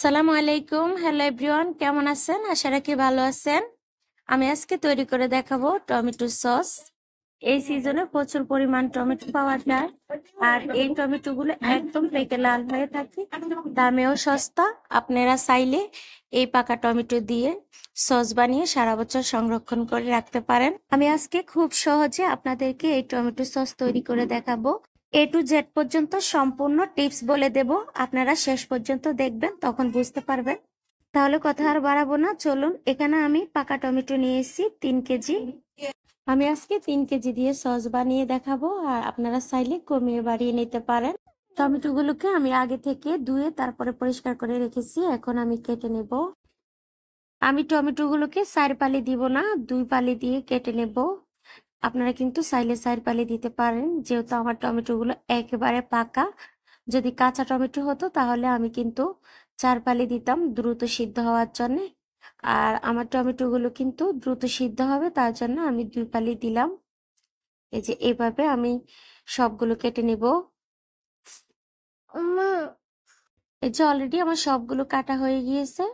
আসসালামু আলাইকুম। Hello everyone, কেমন আছেন? আশা রাখি ভালো আছেন। আমি আজকে তৈরি করে দেখাবো টমেটো সস। এই সিজনে প্রচুর পরিমাণ টমেটো পাওয়া যায়, আর এই টমেটো গুলো একদম পেকে লাল হয়ে থাকে, দামেও সস্তা। আপনারা চাইলে এই পাকা টমেটো দিয়ে সস বানিয়ে সারা বছর সংরক্ষণ করে রাখতে পারেন। আমি আজকে খুব সহজে আপনাদেরকে এই টমেটো সস তৈরি করে দেখাবো। A to Z পর্যন্ত সম্পূর্ণ টিপস বলে দেব, আপনারা শেষ পর্যন্ত দেখবেন, তখন বুঝতে পারবেন। তাহলে কথা আর বাড়াবো না, চলুন। এখানে আমি পাকা টমেটো নিয়েছি 3 কেজি। আমি আজকে 3 কেজি দিয়ে সস বানিয়ে দেখাবো, আর আপনারা চাইলে কমিয়ে বাড়িয়ে নিতে পারেন। টমেটোগুলোকে আমি আগে থেকে ধুয়ে তারপরে পরিষ্কার করে রেখেছি, এখন আমি কেটে নেব। আমি টমেটোগুলোকে 4 পালি দিব না, 2 পালি দিয়ে কেটে নেব। আপনারা কিন্তু চাইলে 4 পালি দিতে পারেন, যেহেতু আমার টমেটোগুলো একেবারে পাকা। যদি কাঁচা টমেটো হতো তাহলে আমি কিন্তু 4 পালি দিতাম দ্রুত সিদ্ধ হওয়ার জন্য। আর আমার টমেটোগুলো কিন্তু দ্রুত সিদ্ধ হবে, তার জন্য আমি 2 পালি দিলাম। এই যে এইভাবে আমি সবগুলো কেটে নেব। এই যে অলরেডি আমার সবগুলো কাটা হয়ে গিয়েছে।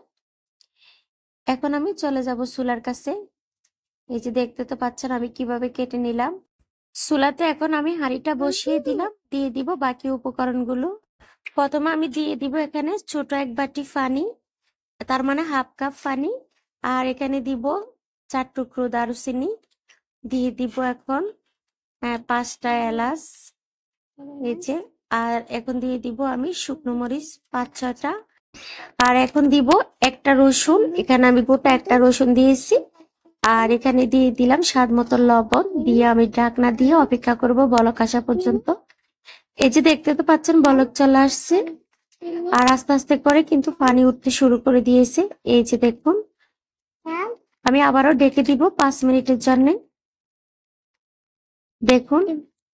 এখন আমি চলে যাব চুলার কাছে। এই যে দেখতে তো পাচ্ছেন আমি কিভাবে কেটে নিলাম। চুলাতে এখন আমি হাঁড়িটা বসিয়ে দিলাম, দিয়ে দিব বাকি উপকরণগুলো। প্রথমে আমি দিয়ে দিব এখানে ছোট 1 বাটি পানি, তার মানে হাফ কাপ পানি। আর এখানে দিব 4 টুকরো দারুচিনি, দিয়ে দিব এখন 5টা এলাচ, এই যে। আর এখন দিয়ে দিব আমি শুকনো মরিচ 5-6টা। আর এখন দিব একটা রসুন, এখানে আমি গোটা একটা রসুন দিয়েছি। আর এখানে দিয়ে দিলাম স্বাদ মতো লবণ, দিয়ে আমি ঢাকনা দিয়ে অপেক্ষা করব বলক আসা পর্যন্ত। এই যে দেখতে তো পাচ্ছেন বলক চলে আসছে, আর আস্তে আস্তে করে কিন্তু পানি উঠতে শুরু করে দিয়েছে। এই যে দেখুন, আমি আবারও ঢেকে দিব 5 মিনিটের জন্য। দেখুন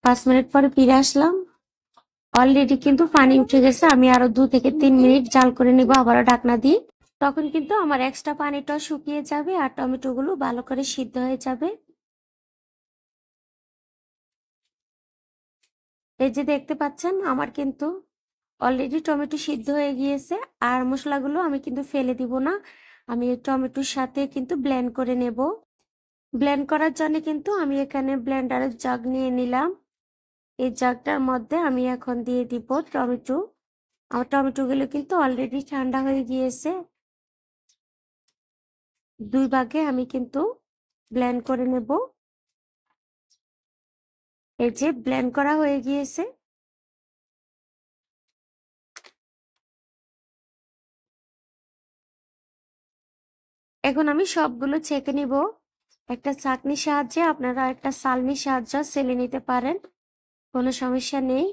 5 মিনিট পরে ফিরে আসলাম, অলরেডি কিন্তু পানি উঠে গেছে। আমি আরো 2 থেকে 3 মিনিট জাল করে নিব আবারও ঢাকনা দিয়ে। তখন কিন্তু আমার এক্সট্রা পানিটাও শুকিয়ে যাবে, আর টমেটো গুলো ভালো করে সিদ্ধ হয়ে যাবে। এই যে দেখতে পাচ্ছেন আমার কিন্তু অলরেডি টমেটো সিদ্ধ হয়ে গিয়েছে। আর মশলাগুলো আমি কিন্তু ফেলে দিব না, আমি টমেটোর সাথে কিন্তু ব্লেন্ড করে নেব। ব্লেন্ড করার জন্য কিন্তু আমি এখানে ব্লেন্ডারের জাগ নিয়ে নিলাম। এই জাগটার মধ্যে আমি এখন দিয়ে দিব টমেটো। আমার টমেটোগুলো কিন্তু অলরেডি ঠান্ডা হয়ে গিয়েছে। 2 ভাগে আমি কিন্তু ব্লেন্ড করে নেব। এই যে ব্লেন্ড করা হয়ে গিয়েছে। এখন আমি সবগুলো ছেঁকে নিব একটা ছাঁকনির সাহায্যে। আপনারা একটা ছালনির সাহায্যে ছেলে নিতে পারেন, কোনো সমস্যা নেই।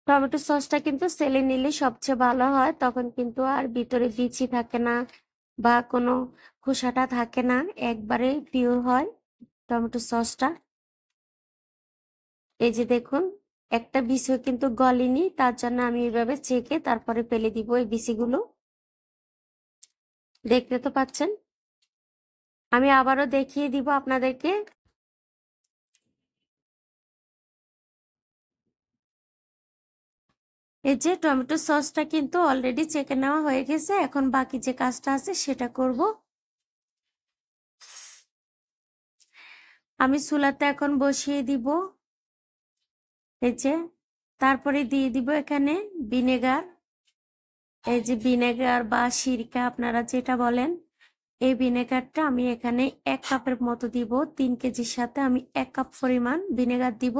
টমেটো সসটা কিন্তু ছেলে নিলে সবচেয়ে ভালো হয়, তখন কিন্তু আর ভিতরে বিচি থাকে না বা কোনো খোসাটা থাকে না, একবারে পিওর হয় টমেটো সসটা। এই যে দেখুন একটা বিচিও কিন্তু গলেনি, তার জন্য আমি এইভাবে ছেঁকে তারপরে ফেলে দিব এই বিচিগুলো। দেখতে তো পাচ্ছেন, আমি আবারও দেখিয়ে দিব আপনাদেরকে। এই যে টমেটো সসটা কিন্তু অলরেডি ছেঁকে নেওয়া হয়ে গেছে, এখন বাকি যে কাজটা আছে সেটা করব। আমি চুলাতে এখন বসিয়ে দিব। এই যে তারপরে দিয়ে দিব এখানে ভিনেগার। এই যে ভিনেগার বা সিরকা আপনারা যেটা বলেন, এই ভিনেগারটা আমি এখানে 1 কাপের মতো দিব। 3 কেজির সাথে আমি 1 কাপ পরিমাণ ভিনেগার দিব।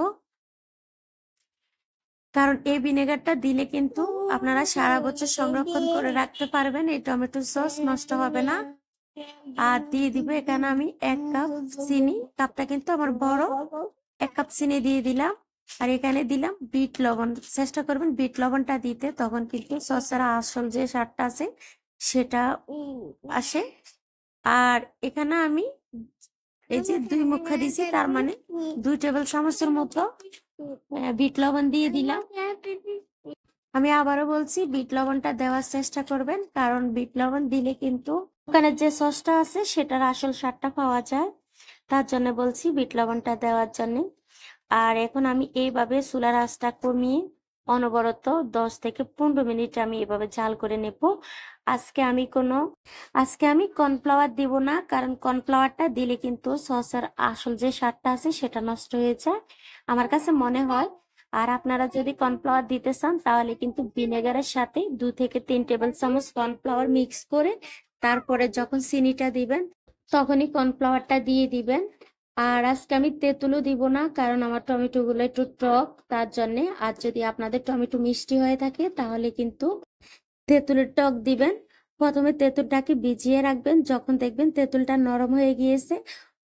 কারণ এই ভিনেগারটা দিলে কিন্তু আপনারা সারা বছর সংরক্ষণ করে রাখতে পারবেন, এই টমেটো সস নষ্ট হবে না। আর দিয়ে দিব এখানে আমি 1 কাপ চিনি, কাপটা কিন্তু আমার বড়। 1 কাপ চিনি দিয়ে দিলাম। আর এখানে দিলাম বিট লবণ। চেষ্টা করবেন বিট লবণটা দিতে, তখন কিন্তু সসের আসল যে স্বাদটা আছে সেটা আসে। আর এখানে আমি এই যে 2 মুখা দিছি, তার মানে 2 টেবিল চামচের মতো বিট লবণ দিয়ে দিলাম। আমি আবারও বলছি বিট লবণটা দেওয়ার চেষ্টা করবেন, কারণ বিট লবণ দিলে কিন্তু দোকানের যে সসটা আছে সেটার আসল স্বাদটা পাওয়া যায়, তার জন্য বলছি বিট লবণটা দেওয়ার জন্য। আর এখন আমি এইভাবে চুলার আঁচটা কমিয়ে অনবরত 10 থেকে 15 মিনিট আমি এভাবে জাল করে নেব। আজকে আমি কোনো আজকে আমি কর্নফ্লাওয়ার দিব না, কারণ কর্নফ্লাওয়ারটা দিলে কিন্তু সসের আসল যে স্বাদটা আছে সেটা নষ্ট হয়ে যায় আমার কাছে মনে হয়। আর আপনারা যদি কর্নফ্লাওয়ার দিতে চান তাহলে কিন্তু ভিনেগারের সাথে 2 থেকে 3 টেবিল চামচ কর্নফ্লাওয়ার মিক্স করে তারপরে যখন চিনিটা দিবেন তখনই কর্নফ্লাওয়ারটা দিয়ে দিবেন। আর আজকে আমি তেঁতুলও দিব না, কারণ আমার টমেটো গুলো একটু টক, তার জন্যে। আর যদি আপনাদের টমেটো মিষ্টি হয়ে থাকে তাহলে কিন্তু তেঁতুলের টক দিবেন। প্রথমে তেঁতুলটাকে ভিজিয়ে রাখবেন, যখন দেখবেন তেঁতুলটা নরম হয়ে গিয়েছে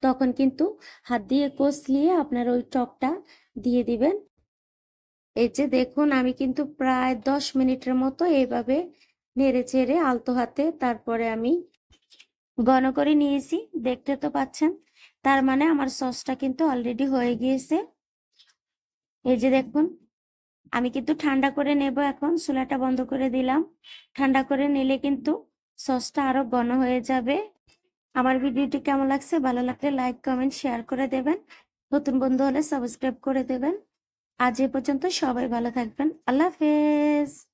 তখন কিন্তু হাত দিয়ে কষলিয়ে আপনার ওই টকটা দিয়ে দিবেন। এই যে দেখুন, আমি কিন্তু প্রায় 10 মিনিটের মতো এইভাবে নেড়ে চেড়ে আলতো হাতে তারপরে আমি ঘন করে নিয়েছি, দেখতে তো পাচ্ছেন। তার মানে আমার সসটা কিন্তু অলরেডি হয়ে গিয়েছে। এই যে দেখুন, আমি কিন্তু ঠান্ডা করে নেব। এখন চুলাটা বন্ধ করে দিলাম। ঠান্ডা করে নিলে কিন্তু সসটা আরো ঘন হয়ে যাবে। আমার ভিডিওটি কেমন লাগছে, ভালো লাগলে লাইক কমেন্ট শেয়ার করে দেবেন। নতুন বন্ধু হলে সাবস্ক্রাইব করে দেবেন। আজ এ পর্যন্ত, সবাই ভালো থাকবেন। আল্লাহ হাফেজ।